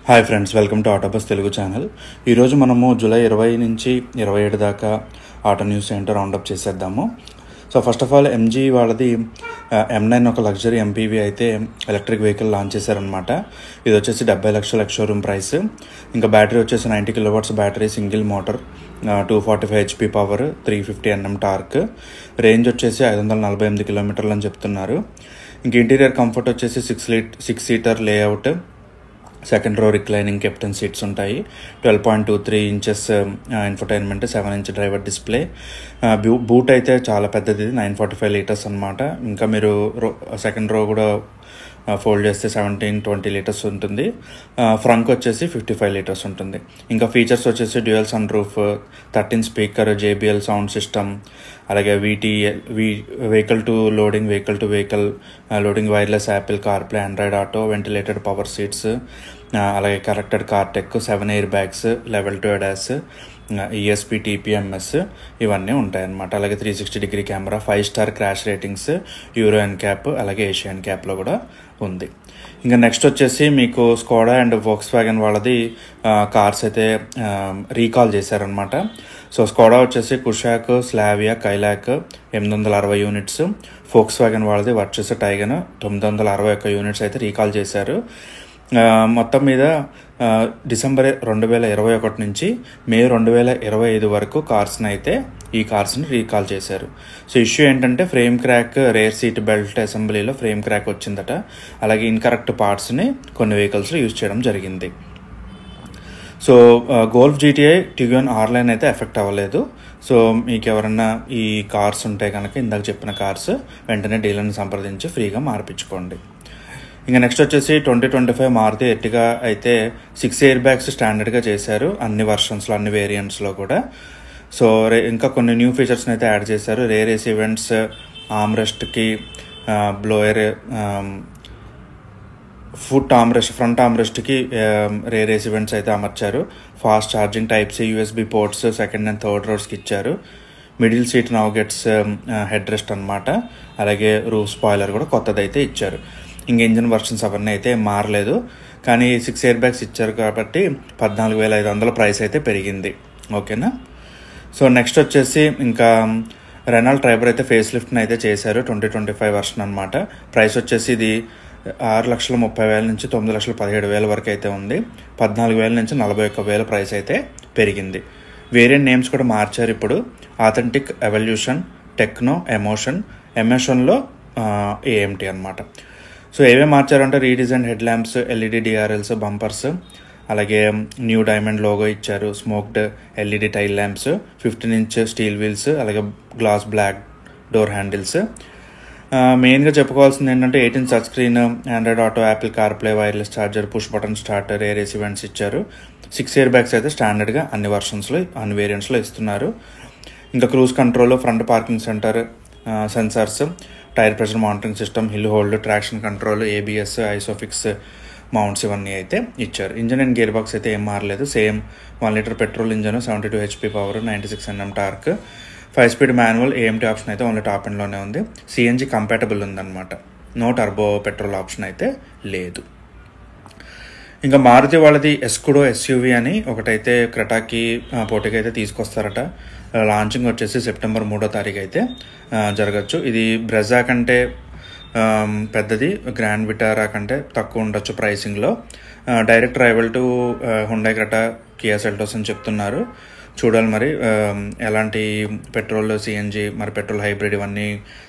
Hi friends, welcome to autobus Telugu channel. ఈరోజు మనము July 20 నుంచి 27 దాకా ఆటో న్యూస్ ఏంటో రౌండప్ చేసేద్దాము. So first of all MG వాళ్ళది M9 ఒక లగ్జరీ MPV అయితే ఎలక్ట్రిక్ వెహికల్ లాంచ్ చేశారనమాట. ఇది వచ్చేసి 70 లక్షల షోరూమ్ ప్రైస్. ఇంకా బ్యాటరీ వచ్చేసి 90 kW battery, single motor, 245 HP power, 350 Nm torque, range వచ్చేసి 548 కిలోమీటర్లు అని చెప్తున్నారు. ఇంక ఇంటీరియర్ కంఫర్ట్ వచ్చేసి 6 seater layout, second row reclining captain seats ఉంటాయి, 12.23 inches infotainment, 7 inch driver display. Boot అయితే చాలా పెద్దది, 945 లీటర్స్ అనమాట. ఇంకా మీరు సెకండ్ రో కూడా ఫోల్డ్ చేస్తే 17-20 లీటర్స్ ఉంటుంది. ఫ్రంక్ వచ్చేసి 55 లీటర్స్ ఉంటుంది. ఇంకా ఫీచర్స్ వచ్చేసి dual sunroof, 13 speaker, JBL sound system, అలాగే vehicle to vehicle loading, wireless Apple CarPlay, Android auto, ventilated power seats, అలాగే corrected car tech, 7 airbags, level 2 ADAS, ESP, TPMS ఇవన్నీ ఉంటాయన్నమాట. అలాగే 360 camera, 5 star crash ratings, Euro NCAP, అలాగే Asia NCAPలో కూడా ఉంది. ఇంకా నెక్స్ట్ వచ్చేసి మీకు స్కోడా అండ్ వోక్స్వ్యాగన్ వాళ్ళది కార్స్ అయితే రీకాల్ చేశారనమాట. సో స్కోడా వచ్చేసి Kushaq, Slavia, Kylaq 860 units, Volkswagen వాళ్ళది వర్చెస్ టైగన్ 961 యూనిట్స్ అయితే రీకాల్ చేశారు. మొత్తం మీద డిసెంబర్ 2021 నుంచి మే 2025 వరకు ఈ కార్స్ని రీకాల్ చేశారు. సో ఇష్యూ ఏంటంటే frame crack, rare seat belt అసెంబ్లీలో ఫ్రేమ్ క్రాక్ వచ్చిందట. అలాగే ఇన్కరెక్ట్ పార్ట్స్ని కొన్ని వెహికల్స్లో యూజ్ చేయడం జరిగింది. సో గోల్ఫ్ GTI, టిగ్వాన్ R-Line అయితే ఎఫెక్ట్ అవ్వలేదు. సో మీకు ఎవరన్నా ఈ కార్స్ ఉంటే కనుక ఇందాక చెప్పిన కార్స్ వెంటనే డీలర్ని సంప్రదించి ఫ్రీగా మార్పించుకోండి. ఇంకా నెక్స్ట్ వచ్చేసి 2025 మారుతి ఎర్టిగా అయితే 6 ఎయిర్ బ్యాగ్స్ స్టాండర్డ్గా చేశారు అన్ని వర్షన్స్లో, అన్ని వేరియంట్స్లో కూడా. సో ఇంకా కొన్ని న్యూ ఫీచర్స్ని అయితే యాడ్ చేశారు. రేర్ ఏసీ ఈవెంట్స్, ఆమ్రెస్ట్కి బ్లోయర్, ఫ్రంట్ ఆమ్రెస్ట్కి రేర్ ఏసీ ఈవెంట్స్ అయితే అమర్చారు. Fast charging, Type-C USB ports second and third రోడ్స్కి ఇచ్చారు. Middle seat now gets headrest అనమాట. అలాగే రూఫ్ స్పాయిలర్ కూడా కొత్తదైతే ఇచ్చారు. ఇంకా ఇంజన్ వర్షన్స్ అవన్నీ అయితే మారలేదు, కానీ 6 ఎయిర్ బ్యాగ్స్ ఇచ్చారు కాబట్టి 14,500 ప్రైస్ అయితే పెరిగింది. ఓకేనా. సో నెక్స్ట్ వచ్చేసి ఇంకా రెనాల్ట్ ట్రైబర్ అయితే ఫేస్ లిఫ్ట్ని అయితే చేశారు, 2025 వర్షన్ అనమాట. ప్రైస్ వచ్చేసి ఇది 6,30,000 నుంచి 9,17,000 వరకు అయితే ఉంది. 14,000 నుంచి 41,000 ప్రైస్ అయితే పెరిగింది. వేరియంట్ నేమ్స్ కూడా మార్చారు ఇప్పుడు. ఆథెంటిక్, ఎవల్యూషన్, టెక్నో, ఎమోషన్లో AMT అనమాట. సో ఏమేమి మార్చారంటే redesign headlamps, LED DRLs, bumpers, అలాగే న్యూ డైమండ్ లోగో ఇచ్చారు, smoked LED tail lamps, 15 inch steel wheels, అలాగే గ్లాస్ బ్లాక్ డోర్ హ్యాండిల్స్. మెయిన్గా చెప్పుకోవాల్సింది ఏంటంటే 18 touchscreen, Android auto, Apple CarPlay, wireless charger, push button start, rear AC events ఇచ్చారు. 6 airbags అయితే స్టాండర్డ్గా అన్ని వర్షన్స్లో, అన్ని వేరియంట్స్లో ఇస్తున్నారు. ఇంకా cruise control, front parking centre, sensors, tyre pressure monitoring system, hill hold, traction control, ABS, isofix mounts ఇవన్నీ అయితే ఇచ్చారు. ఇంజన్ అండ్ గేర్ బాక్స్ అయితే ఏం మారలేదు, same 1 litre petrol engine, 72 HP power, 96 Nm torque, 5 speed manual, AMT option అయితే only top ఎండ్లోనే ఉంది. CNG compatible ఉందన్నమాట, no turbo petrol option అయితే లేదు. ఇంకా మారుతి వాళ్ళది ఎస్కుడో SUV అని ఒకటైతే క్రెటాకి పోటీకి అయితే తీసుకొస్తారట. లాంచింగ్ వచ్చేసి సెప్టెంబర్ 3వ తారీఖు అయితే జరగచ్చు. ఇది బ్రెజా కంటే పెద్దది, గ్రాండ్ విటారా కంటే తక్కువ ఉండొచ్చు ప్రైసింగ్లో. Direct rival to Hyundai Creta, Kia Seltos అని చెప్తున్నారు. చూడాలి మరి ఎలాంటి పెట్రోల్, CNG, మరి పెట్రోల్ హైబ్రిడ్ ఇవన్నీ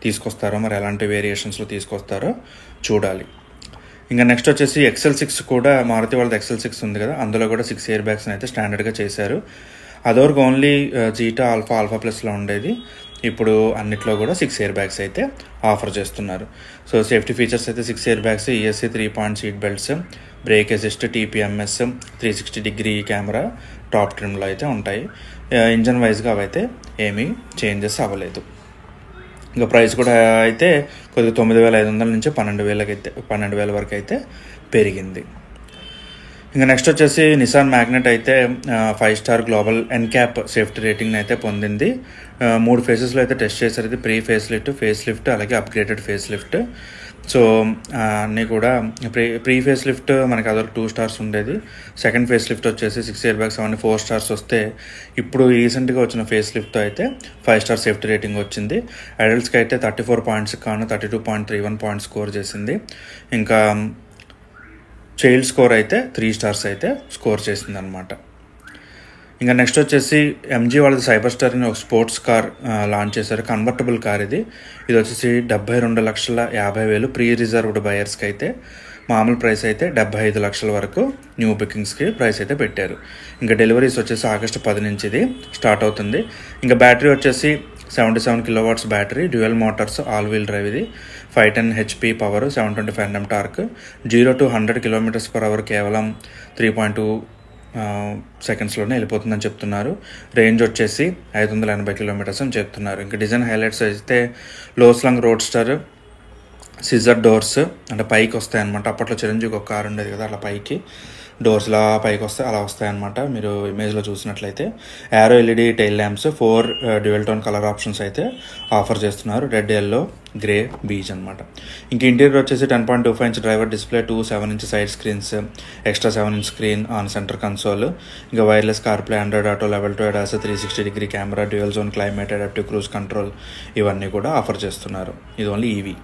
తీసుకొస్తారో, మరి ఎలాంటి వేరియేషన్స్లో తీసుకొస్తారో చూడాలి. ఇంకా నెక్స్ట్ వచ్చేసి XL6 కూడా, మారుతి వాళ్ళది XL6 ఉంది కదా, అందులో కూడా 6 ఎయిర్ బ్యాగ్స్ని అయితే స్టాండర్డ్గా చేశారు. అదొరకు ఓన్లీ జీటా, ఆల్ఫా ప్లస్లో ఉండేది. ఇప్పుడు అన్నిట్లో కూడా 6 ఎయిర్ బ్యాగ్స్ అయితే ఆఫర్ చేస్తున్నారు. సో సేఫ్టీ ఫీచర్స్ అయితే 6 airbags, ESC 3-point seat belts, brake assist, TPMS, 360 camera top ట్రిమ్లో అయితే ఉంటాయి. ఇంజన్ వైజ్గా అవైతే ఏమీ చేంజెస్ అవ్వలేదు. ఇంకా ప్రైస్ కూడా అయితే కొద్దిగా 9,500 నుంచి 12,000 వరకు అయితే పెరిగింది. ఇంకా నెక్స్ట్ వచ్చేసి నిసాన్ మ్యాగ్నెట్ అయితే 5 star global NCAP safety rating అయితే పొందింది. 3 ఫేజెస్లో అయితే టెస్ట్ చేశారు. ఇది ప్రీ ఫేస్ లిఫ్ట్, అలాగే అప్గ్రేడెడ్ ఫేస్ లిఫ్ట్. సో అన్నీ కూడా ప్రీ ఫేస్ లిఫ్ట్ మనకి అదొక 2 స్టార్స్ ఉండేది. సెకండ్ ఫేస్ లిఫ్ట్ వచ్చేసి 6 ఇయర్ బ్యాగ్స్ అవన్నీ 4 స్టార్స్ వస్తే ఇప్పుడు రీసెంట్గా వచ్చిన ఫేస్ లిఫ్ట్తో అయితే 5 స్టార్ సేఫ్టీ రేటింగ్ వచ్చింది. అడల్ట్స్కి అయితే 34 పాయింట్స్ కాను 32.31 పాయింట్స్ స్కోర్ చేసింది. ఇంకా చైల్డ్ స్కోర్ అయితే 3 స్టార్స్ అయితే స్కోర్ చేసింది అనమాట. ఇంకా నెక్స్ట్ వచ్చేసి ఎంజీ వాళ్ళది సైబర్ స్టార్ అని ఒక స్పోర్ట్స్ కార్ లాంచ్ చేశారు. కన్వర్టబుల్ కార్ ఇది వచ్చేసి 72,50,000 ప్రీ రిజర్వ్డ్ బయర్స్కి అయితే. మామూలు ప్రైస్ అయితే 75 లక్షల వరకు న్యూ బుకింగ్స్కి ప్రైస్ అయితే పెట్టారు. ఇంకా డెలివరీస్ వచ్చేసి ఆగస్టు 10 నుంచి ఇది స్టార్ట్ అవుతుంది. ఇంకా బ్యాటరీ వచ్చేసి 77 kW battery, dual motors, all wheel drive ఇది, 510 HP power, 725 Nm torque, 0 to 100 km/h కేవలం 3.2 సెకండ్స్లోనే వెళ్ళిపోతుందని చెప్తున్నారు. రేంజ్ వచ్చేసి 580 కిలోమీటర్స్ అని చెప్తున్నారు. ఇంకా డిజైన్ హైలైట్స్ అయితే లో స్లంగ్ రోడ్స్టర్, సిజర్ డోర్స్ అంటే పైకి వస్తాయన్నమాట. అప్పట్లో చిరంజీవి ఒక కారు ఉండేది కదా, అలా పైకి డోర్స్ ఇలా పైకి వస్తాయి, అలా వస్తాయన్నమాట మీరు ఇమేజ్లో చూసినట్లయితే. Arrow LED tail lamps, 4 dual tone colour options అయితే ఆఫర్ చేస్తున్నారు. రెడ్, ఎల్లో, గ్రే, బీజ్ అనమాట. ఇంక ఇంటీరియర్ వచ్చేసి 10.25 inch driver display, 2 7-inch side screens, extra 7-inch screen on centre console, ఇంకా wireless CarPlay, Android auto, level 2 ADAS, 360-degree camera, dual zone climate, adaptive cruise control ఇవన్నీ కూడా offer చేస్తున్నారు. ఇది only EV.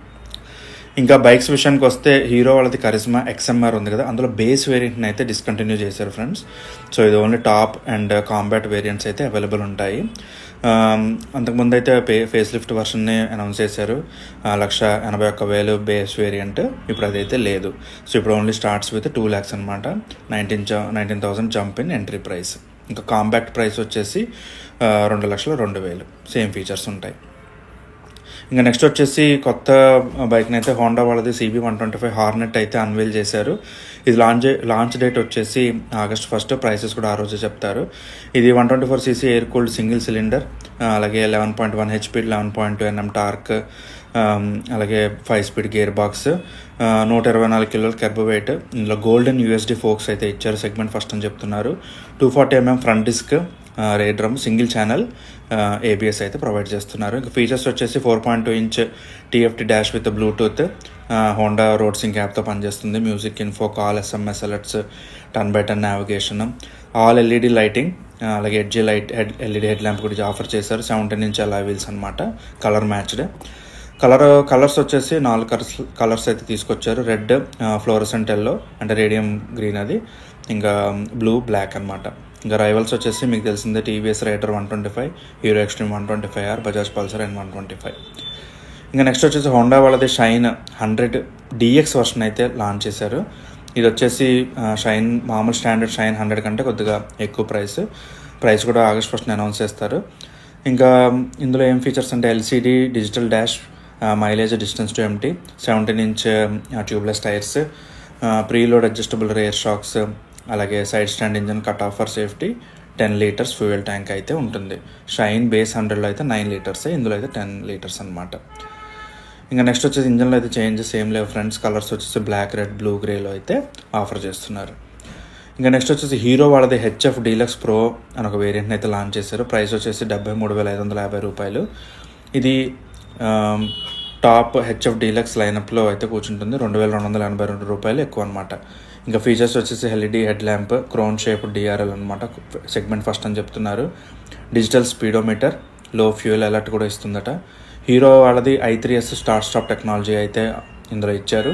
ఇంకా bikes విషయానికి వస్తే hero వాళ్ళది Karizma XMR ఉంది కదా, అందులో బేస్ వేరియంట్ని అయితే డిస్కంటిన్యూ చేశారు ఫ్రెండ్స్. సో ఇది only top and combat variants అయితే అవైలబుల్ ఉంటాయి. అంతకుముందు అయితే ఫేస్ లిఫ్ట్ వర్షన్ని అనౌన్స్ చేశారు, 1,81,000 బేస్ వేరియంట్. ఇప్పుడు అదైతే లేదు. సో ఇప్పుడు ఓన్లీ స్టార్ట్స్ విత్ 2 lakhs అనమాట. 19,000 జంప్ ఇన్ ఎంట్రీ ప్రైస్. ఇంకా కాంబాక్ట్ ప్రైస్ వచ్చేసి 2,02,000. సేమ్ ఫీచర్స్ ఉంటాయి. ఇంకా నెక్స్ట్ వచ్చేసి కొత్త బైక్ని అయితే హోండా వాళ్ళది CB125 హార్నెట్ అయితే అన్వీల్ చేశారు. ఇది లాంచ్ డేట్ వచ్చేసి ఆగస్ట్ 1. ప్రైసెస్ కూడా ఆ రోజే చెప్తారు. ఇది 124cc air cooled single cylinder, అలాగే 11.1 HP, 11.2 Nm టార్క్, అలాగే 5 స్పీడ్ గేర్ బాక్స్, 124 కిలోల కెర్బ్ వెయిట్. ఇందులో గోల్డెన్ USD ఫోక్స్ అయితే ఇచ్చారు, సెగ్మెంట్ ఫస్ట్ అని చెప్తున్నారు. 240 mm front disc, rear drum, single channel ABS అయితే ప్రొవైడ్ చేస్తున్నారు. ఇంకా ఫీచర్స్ వచ్చేసి 4.2 inch TFT dash with Bluetooth, Honda road sync యాప్తో పనిచేస్తుంది, music, info, call, SMS alerts, 10x10 navigation, all LED lighting, అలాగే ఎడ్జీ LED హెడ్ ల్యాంప్ కూడా offer చేశారు. 17 inch alloy wheels అనమాట, కలర్ మ్యాచ్డ్. కలర్స్ వచ్చేసి 4 కలర్స్ అయితే తీసుకొచ్చారు. రెడ్, ఫ్లోరసెంట్ ఎల్లో అంటే రేడియం గ్రీన్ అది, ఇంకా బ్లూ, బ్లాక్ అనమాట. ఇంకా రైవల్స్ వచ్చేసి మీకు తెలిసిందే TVS Raider 125, Hero Xtreme 125R, Bajaj Pulsar N125. ఇంకా నెక్స్ట్ వచ్చేసి హోండా వాళ్ళది షైన్ 100 DX వర్షన్ అయితే లాంచ్ చేశారు. ఇది వచ్చేసి షైన్ మామూలు స్టాండర్డ్ షైన్ 100 కంటే కొద్దిగా ఎక్కువ ప్రైస్ కూడా ఆగస్ట్ 1 అనౌన్స్ చేస్తారు. ఇంకా ఇందులో ఏం ఫీచర్స్ అంటే LCD digital dash, mileage, distance to empty, 17 inch tubeless tyres, preload adjustable rear shocks, అలాగే side stand engine, cut off for safety, 10 litres fuel tank అయితే ఉంటుంది. షైన్ బేస్ 100లో అయితే 9 లీటర్స్, ఇందులో అయితే 10 లీటర్స్ అనమాట. ఇంకా నెక్స్ట్ వచ్చేసి ఇంజన్లో అయితే చేంజెస్ ఏం లేవు ఫ్రెండ్స్. కలర్స్ వచ్చేసి బ్లాక్, రెడ్, బ్లూ, గ్రేలో అయితే ఆఫర్ చేస్తున్నారు. ఇంకా నెక్స్ట్ వచ్చేసి హీరో వాళ్ళది HF డీలక్స్ ప్రో అని ఒక వేరియంట్ని అయితే లాంచ్ చేశారు. ప్రైస్ వచ్చేసి 73,550 రూపాయలు. ఇది టాప్ HF డీలక్స్ లైనప్లో అయితే కూర్చుంటుంది. 2,282 రూపాయలు ఎక్కువ అనమాట. ఇంకా ఫీచర్స్ వచ్చేసి LED head lamp, crown shape DRL అనమాట, సెగ్మెంట్ ఫస్ట్ అని చెప్తున్నారు. డిజిటల్ స్పీడోమీటర్, లో ఫ్యూయల్ అలర్ట్ కూడా ఇస్తుందట. హీరో వాళ్ళది i3S స్టార్ట్ స్టాప్ టెక్నాలజీ అయితే ఇందులో ఇచ్చారు.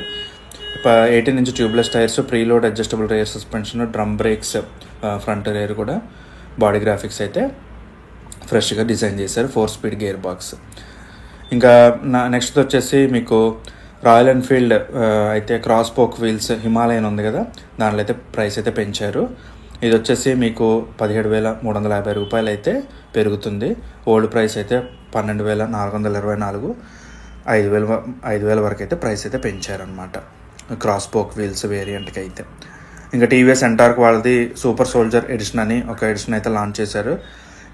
18 inch tubeless tyres, preload adjustable rare suspension, drum breaks, front rare కూడా, బాడీ గ్రాఫిక్స్ అయితే ఫ్రెష్గా డిజైన్ చేశారు, 4 స్పీడ్ గేర్ బాక్స్. ఇంకా నెక్స్ట్ వచ్చేసి మీకు రాయల్ ఎన్ఫీల్డ్ అయితే క్రాస్ పోక్ వీల్స్ హిమాలయన్ ఉంది కదా, దానిలో అయితే ప్రైస్ అయితే పెంచారు. ఇది వచ్చేసి మీకు 17,350 రూపాయలు అయితే పెరుగుతుంది. ఓల్డ్ ప్రైస్ అయితే 12,424, 5,000 వరకు అయితే ప్రైస్ అయితే పెంచారనమాట క్రాస్ పోక్ వీల్స్ వేరియంట్కి అయితే. ఇంకా TVS ఎంటార్క్ వాళ్ళది సూపర్ సోల్జర్ ఎడిషన్ అని ఒక ఎడిషన్ అయితే లాంచ్ చేశారు.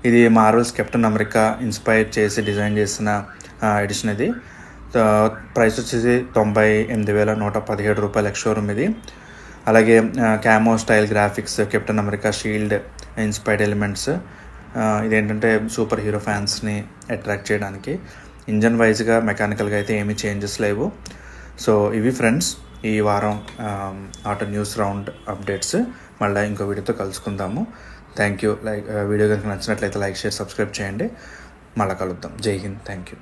ఇది మార్వెల్స్ కెప్టెన్ అమెరికా ఇన్స్పైర్ చేసి డిజైన్ చేసిన ఎడిషన్. ఇది ప్రైస్ వచ్చేసి 98,117 రూపాయలు ఎక్స్-షోరూమ్ ఇది. అలాగే camo style graphics, captain America shield inspired elements. ఇదేంటంటే సూపర్ హీరో ఫ్యాన్స్ని అట్రాక్ట్ చేయడానికి. ఇంజన్ వైజ్గా మెకానికల్గా అయితే ఏమీ చేంజెస్ లేవు. సో ఇవి ఫ్రెండ్స్ ఈ వారం ఆటో న్యూస్ రౌండ్ అప్డేట్స్. మళ్ళీ ఇంకో వీడియోతో కలుసుకుందాము. Thank you. వీడియో కనుక నచ్చినట్లయితే లైక్, షేర్, సబ్స్క్రైబ్ చేయండి. మళ్ళీ కలుద్దాం. జై హింద్. Thank you.